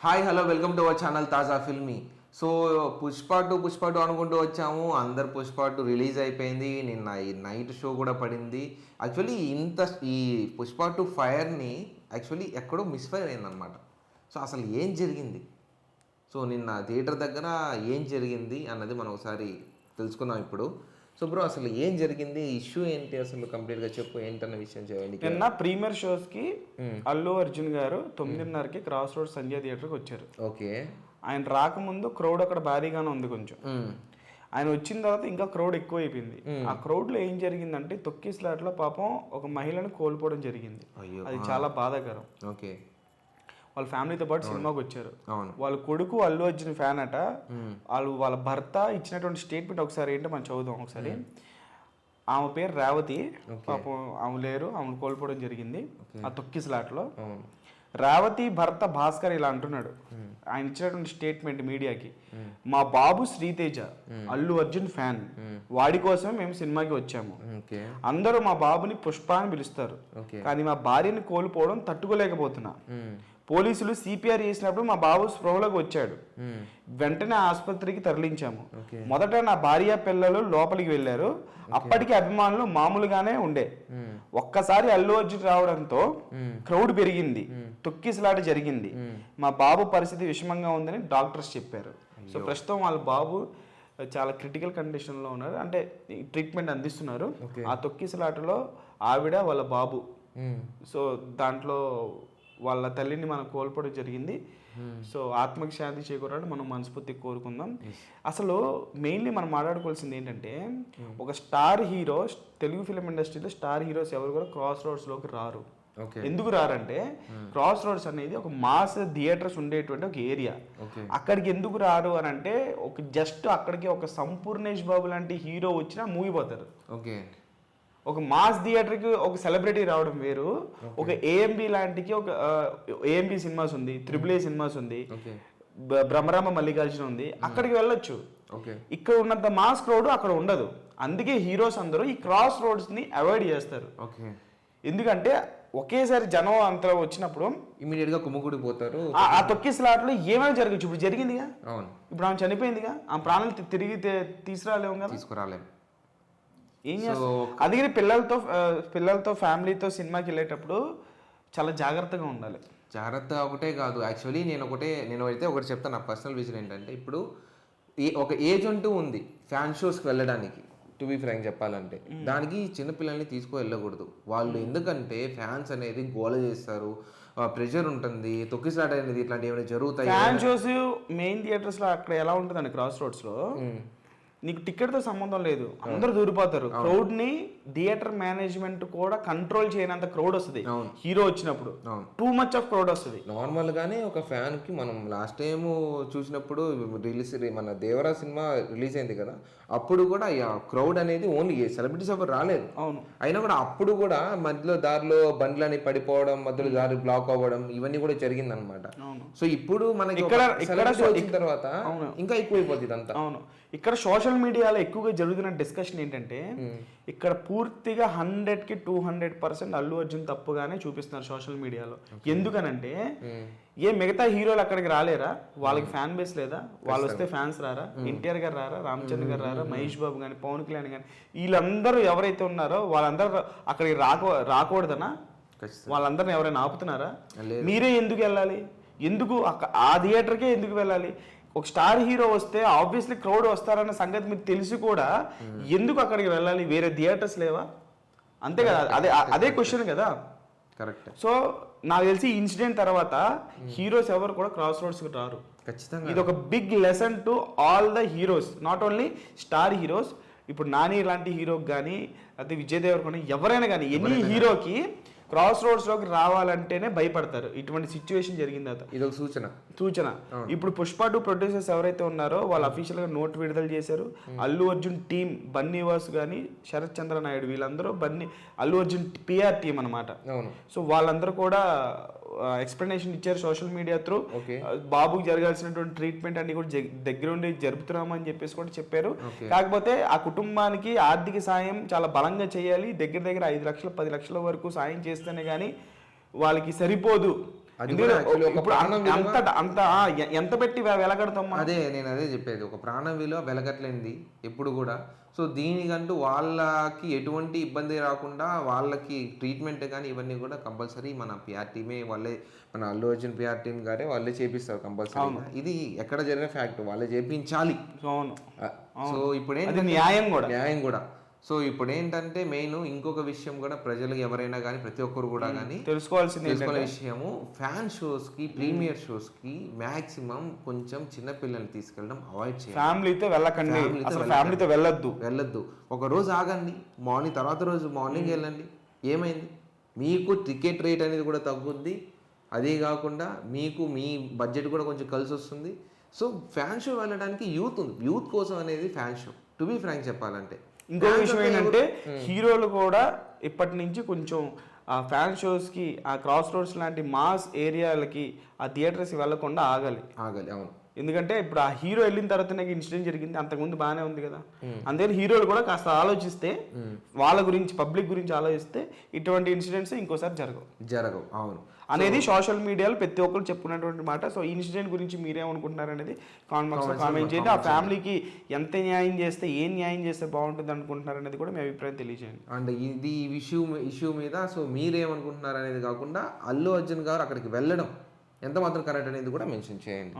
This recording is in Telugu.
Hi hello welcome to our channel తాజా ఫిల్మీ. సో పుష్ప టూ అనుకుంటూ వచ్చాము. అందరు పుష్ప 2 రిలీజ్ అయిపోయింది. నిన్న ఈ నైట్ షో కూడా పడింది. యాక్చువల్లీ ఈ పుష్ప 2 ఫైర్ని యాక్చువల్లీ ఎక్కడో మిస్ఫైర్ అయిందనమాట. సో అసలు ఏం జరిగింది, సో నిన్న థియేటర్ దగ్గర ఏం జరిగింది అన్నది మనం ఒకసారి తెలుసుకుందాం ఇప్పుడు. సో బ్రో అసలు ఏం జరిగింది, ఇష్యూ ఏంటి, అసలు కంప్లీట్గా చెప్పు ఏంటన్న విషయం చేయండి. నిన్న ప్రీమియర్ షోస్కి అల్లు అర్జున్ గారు 9:30కి క్రాస్ రోడ్ సంజయ్ థియేటర్కి వచ్చారు. ఓకే. ఆయన రాకముందు క్రౌడ్ అక్కడ భారీగానే ఉంది కొంచెం. ఆయన వచ్చిన తర్వాత ఇంకా క్రౌడ్ ఎక్కువ అయిపోయింది. ఆ క్రౌడ్లో ఏం జరిగిందంటే తొక్కిసలాట్లో పాపం ఒక మహిళను కోల్పోవడం జరిగింది. అది చాలా బాధాకరం. ఓకే. వాళ్ళ ఫ్యామిలీతో పాటు సినిమాకి వచ్చారు. వాళ్ళ కొడుకు అల్లు అర్జున్ ఫ్యాన్ అట. వాళ్ళ భర్త ఇచ్చినటువంటి స్టేట్మెంట్ ఒకసారి ఏంటో మనం చదువుదాం ఒకసారి. ఆమె పేరు రేవతి. పాపం ఆమె లేరు, ఆమెను కోల్పోవడం జరిగింది ఆ తొక్కిసలాట్లో. రేవతి భర్త భాస్కర్ ఇలా అంటున్నాడు. ఆయన ఇచ్చినటువంటి స్టేట్మెంట్ మీడియాకి, మా బాబు శ్రీతేజ అల్లు అర్జున్ ఫ్యాన్, వాడి కోసమే మేము సినిమాకి వచ్చాము. అందరూ మా బాబుని పుష్ప అని పిలుస్తారు, కానీ మా భార్యని కోల్పోవడం తట్టుకోలేకపోతున్నా. పోలీసులు సిపిఆర్ చేసినప్పుడు మా బాబు స్పృహలోకి వచ్చాడు. వెంటనే ఆసుపత్రికి తరలించాము. మొదట నా భార్య పిల్లలు లోపలికి వెళ్ళారు. అప్పటికి అభిమానులు మామూలుగానే ఉండే. ఒక్కసారి అల్లు అర్జున్ రావడంతో క్రౌడ్ పెరిగింది, తొక్కిసలాట జరిగింది. మా బాబు పరిస్థితి విషమంగా ఉందని డాక్టర్స్ చెప్పారు. సో ప్రస్తుతం వాళ్ళ బాబు చాలా క్రిటికల్ కండిషన్లో ఉన్నారు, అంటే ట్రీట్మెంట్ అందిస్తున్నారు. ఆ తొక్కిసలాటలో ఆవిడ వాళ్ళ బాబు, సో దాంట్లో వాళ్ళ తల్లిని మనం కోల్పోవడం జరిగింది. సో ఆత్మకి శాంతి చేకూరాలని మనం మనస్ఫూర్తిగా కోరుకుందాం. అసలు మెయిన్లీ మనం మాట్లాడుకోవాల్సింది ఏంటంటే, ఒక స్టార్ హీరో, తెలుగు ఫిలిం ఇండస్ట్రీలో స్టార్ హీరోస్ ఎవరు కూడా క్రాస్ రోడ్స్లోకి రారు. ఎందుకు రారంటే, క్రాస్ రోడ్స్ అనేది ఒక మాస్ థియేటర్స్ ఉండేటువంటి ఒక ఏరియా. అక్కడికి ఎందుకు రారు అని అంటే, ఒక జస్ట్ అక్కడికి ఒక సంపూర్ణేష్ బాబు లాంటి హీరో వచ్చినా మూగిపోతారు. ఒక మాస్ థియేటర్కి ఒక సెలబ్రిటీ రావడం వేరు. ఒక ఏఎంబి లాంటికి ఒక ఏఎంబి సినిమాస్ ఉంది, AAA సినిమాస్ ఉంది, బ్రహ్మరామ మల్లికార్జున ఉంది, అక్కడికి వెళ్ళొచ్చు. ఇక్కడ ఉన్నంత మాస్ క్రౌడ్ అక్కడ ఉండదు. అందుకే హీరోస్ అందరూ ఈ క్రాస్ రోడ్స్ ని అవాయిడ్ చేస్తారు. ఎందుకంటే ఒకేసారి జనం అంతా వచ్చినప్పుడు ఇమీడియట్ గా కుమ్మగుడి పోతారు. ఆ తొక్కిసలాట్లో ఏమైనా జరగచ్చు. ఇప్పుడు జరిగిందిగా, ఇప్పుడు ఆమె చనిపోయిందిగా, ఆ ప్రాణాలు తిరిగి తీసుకురాలేము కదా, తీసుకురాలేము. ఏం చేస్తాం. అందుకని పిల్లలతో ఫ్యామిలీతో సినిమాకి వెళ్ళేటప్పుడు చాలా జాగ్రత్తగా ఉండాలి. జాగ్రత్త ఒకటే కాదు, యాక్చువల్లీ నేను అయితే ఒకటి చెప్తాను. నా పర్సనల్ విజన్ ఏంటంటే, ఇప్పుడు ఒక ఏజ్ అంటూ ఉంది ఫ్యాన్ షోస్కి వెళ్ళడానికి. టు బి ఫ్రాంక్ చెప్పాలంటే, దానికి చిన్నపిల్లల్ని వెళ్ళకూడదు. వాళ్ళు ఎందుకంటే ఫ్యాన్స్ అనేది గోల చేస్తారు, ప్రెషర్ ఉంటుంది, తొక్కిసలాట అనేది ఇట్లాంటివి ఏమైనా జరుగుతాయి. ఫ్యాన్ షోస్ మెయిన్ థియేటర్స్లో అక్కడ ఎలా ఉంటుందండి, క్రాస్ రోడ్స్లో నీకు టికెట్తో సంబంధం లేదు, అందరూ దూరిపోతారు. క్రౌడ్ ని థియేటర్ మేనేజ్మెంట్ కూడా కంట్రోల్ చేయనంత క్రౌడ్ వస్తుంది. హీరో వచ్చినప్పుడు టూ మచ్ ఆఫ్ క్రౌడ్ వస్తుంది. నార్మల్ గానే ఒక ఫ్యాన్ కి, మనం లాస్ట్ టైం చూసినప్పుడు మన దేవరా సినిమా రిలీజ్ అయింది కదా, అప్పుడు కూడా క్రౌడ్ అనేది ఓన్లీ సెలబ్రిటీస్ ఎవరు రాలేదు. అయినా కూడా అప్పుడు కూడా మధ్యలో దారిలో బండ్లని పడిపోవడం, మధ్యలో దారి బ్లాక్ అవ్వడం, ఇవన్నీ కూడా జరిగింది అనమాట. సో ఇప్పుడు మనకి వచ్చిన తర్వాత ఇంకా ఎక్కువైపోతుంది ఇదంతా. అవును, ఇక్కడ సోషల్ మీడియాలో ఎక్కువగా జరుగుతున్న డిస్కషన్ ఏంటంటే, ఇక్కడ పూర్తిగా 100కి 200% అల్లు అర్జున్ తప్పుగానే చూపిస్తున్నారు సోషల్ మీడియాలో. ఎందుకనంటే, మిగతా హీరోలు అక్కడికి రాలేరా, వాళ్ళకి ఫ్యాన్ బేస్ లేదా, వాళ్ళు వస్తే ఫ్యాన్స్ రారా, ఎన్టీఆర్ గారు రారా, రామచంద్ర గారు రారా, మహేష్ బాబు కానీ, పవన్ కళ్యాణ్ కానీ, వీళ్ళందరూ ఎవరైతే ఉన్నారో వాళ్ళందరూ అక్కడికి రాకూడదనా? వాళ్ళందరిని ఎవరైనా ఆపుతున్నారా? మీరే ఎందుకు వెళ్ళాలి? ఎందుకు ఆ థియేటర్కే ఎందుకు వెళ్ళాలి? ఒక స్టార్ హీరో వస్తే ఆబ్వియస్లీ క్రౌడ్ వస్తారన్న సంగతి మీకు తెలిసి కూడా ఎందుకు అక్కడికి వెళ్ళాలి? వేరే థియేటర్స్ లేవా? అంతే కదా, అదే క్వశ్చన్ కదా. కరెక్ట్. సో నాకు తెలిసి ఇన్సిడెంట్ తర్వాత హీరోస్ ఎవరు కూడా క్రాస్ రోడ్స్ రారు. ఖచ్చితంగా ఇది ఒక big lesson to all the heroes, not only star heroes. ఇప్పుడు నాని లాంటి హీరోకి కానీ, లేకపోతే విజయ్ దేవరకొండ, ఎవరైనా కానీ, ఎనీ హీరోకి క్రాస్ రోడ్స్ లోకి రావాలంటేనే భయపడతారు. ఇటువంటి సిచ్యువేషన్ జరిగింది. ఇది ఒక సూచన. ఇప్పుడు పుష్ప 2 ప్రొడ్యూసర్స్ ఎవరైతే ఉన్నారో వాళ్ళు అఫీషియల్ గా నోట్ విడుదల చేశారు. అల్లు అర్జున్ టీం, బన్నీవాస్ గానీ, శరత్ చంద్ర నాయుడు, వీళ్ళందరూ అల్లు అర్జున్ పిఆర్ టీం అనమాట. సో వాళ్ళందరూ కూడా ఎక్స్ప్లెనేషన్ ఇచ్చారు సోషల్ మీడియా త్రూ. బాబుకి జరగాల్సినటువంటి ట్రీట్మెంట్ అన్ని కూడా దగ్గరుండి జరుపుతున్నామని చెప్పేసి కూడా చెప్పారు. కాకపోతే ఆ కుటుంబానికి ఆర్థిక సాయం చాలా బలంగా చేయాలి. దగ్గర 5 లక్షలు 10 లక్షల వరకు సాయం చేస్తేనే కానీ వాళ్ళకి సరిపోదు. అది కూడా actually ఒక ఇప్పుడు ప్రాణం విలువ- ఎంత పెట్టి వెలగడతాం మనం? నేను అదే చెప్పేది, ఒక ప్రాణం విలువ వెలగట్లేంది ఎప్పుడు కూడా. సో దీనికంటూ వాళ్ళకి ఎటువంటి ఇబ్బంది రాకుండా వాళ్ళకి ట్రీట్మెంట్ కానీ ఇవన్నీ కూడా కంపల్సరీ మన పిఆర్ టీమే వాళ్ళే, మన అల్లు అర్జున్ పిఆర్ టీమ్ గారే వాళ్ళే చేపిస్తారు కంపల్సరీ. ఇది ఎక్కడ జరిగిన ఫ్యాక్ట్, వాళ్ళే చేపించాలి. అవును. సో ఇప్పుడు అది న్యాయం కూడా. న్యాయం కూడా. సో ఇప్పుడు ఏంటంటే మెయిన్ ఇంకొక విషయం కూడా, ప్రజలు ఎవరైనా కానీ ప్రతి ఒక్కరు కూడా కానీ తెలుసుకోవాల్సింది తెలుసుకునే విషయము, ఫ్యాన్ షోస్ కి ప్రీమియర్ షోస్ కి మాక్సిమం కొంచెం చిన్న పిల్లల్ని తీసుకెళ్ళడం అవాయిడ్ చేయాలి. ఫ్యామిలీతో వెళ్ళకండి, అసలు ఫ్యామిలీతో వెళ్ళొద్దు. ఒక రోజు ఆగండి, మార్నింగ్ తర్వాత రోజు మార్నింగ్ వెళ్ళండి. ఏమైంది, మీకు టికెట్ రేట్ అనేది కూడా తగ్గుద్ది. అదే కాకుండా మీకు మీ బడ్జెట్ కూడా కొంచెం కలిసి వస్తుంది. సో ఫ్యాన్ షో వెళ్ళడానికి యూత్ ఉంది, యూత్ కోసం అనేది fan show. To be frank చెప్పాలంటే ఇంకో విషయం ఏంటంటే హీరోలు కూడా ఇప్పటి నుంచి కొంచెం ఆ ఫ్యాన్ షోస్కి, ఆ క్రాస్ రోడ్స్ లాంటి మాస్ ఏరియాలకి, ఆ థియేటర్స్కి వెళ్ళకుండా ఆగాలి. అవును. ఎందుకంటే ఇప్పుడు ఆ హీరో వెళ్ళిన తర్వాత నాకు ఇన్సిడెంట్ జరిగింది, అంతకుముందు బాగానే ఉంది కదా. అందుకని హీరోలు కూడా కాస్త ఆలోచిస్తే, వాళ్ళ గురించి పబ్లిక్ గురించి ఆలోచిస్తే ఇటువంటి ఇన్సిడెంట్స్ ఇంకోసారి జరగవు. అవును అనేది సోషల్ మీడియాలో ప్రతి ఒక్కరు చెప్పుకున్నటువంటి మాట. సో ఈ ఇన్సిడెంట్ గురించి మీరేమనుకుంటున్నారు అనేది కామెంట్ బాక్స్లో కామెంట్ చేయండి. ఆ ఫ్యామిలీకి ఎంత న్యాయం చేస్తే, ఏం న్యాయం చేస్తే బాగుంటుంది అనుకుంటున్నారు అనేది కూడా మీ అభిప్రాయం తెలియజేయండి. అండ్ ఇది ఇష్యూ మీద సో మీరేమనుకుంటున్నారు అనేది కాకుండా, అల్లు అర్జున్ గారు అక్కడికి వెళ్ళడం ఎంత మాత్రం కరెక్ట్ అనేది కూడా మెన్షన్ చేయండి.